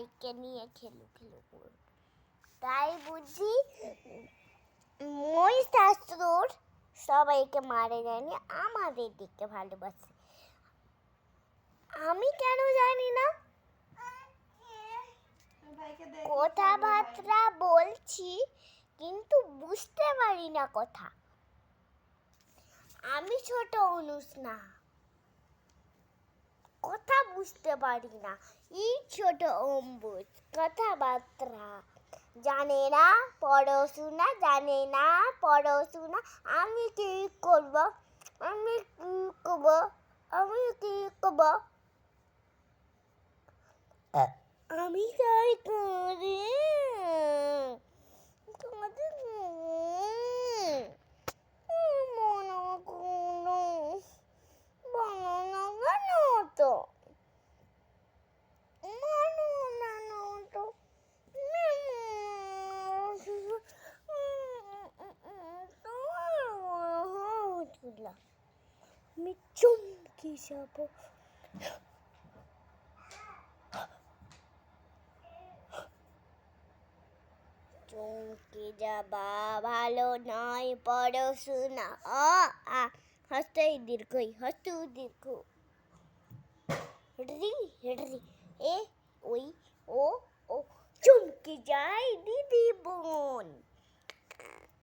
সবাইকে নিয়ে খেলু করুন। তাই বুঝি মই শাস্ত্রর সবাইকে মারে যায়নি, আমাদের দিকে ভালোবাসে। আমি কেন জানি না, কথাবার্তা বলছি কিন্তু বুঝতে পারি না কথা। আমি ছোট অনুষ না, কথা বুঝতে পারি না। এই ছোট অম্বুজ কথাবার্তা জানে না, পড়াশোনা জানে না, পড়াশোনা। আমি কি করব, আমি কি করব, আমি কি করব, আমি তাই করি। আমি চমকে যাব। চমকে যাবা ভালো নয়, পড়াশোনা। হস্তে দীর্ঘই, হস্ত দীর্ঘ, রি রি, এ ওই ও ও। চমকে যায় দিদি বোন।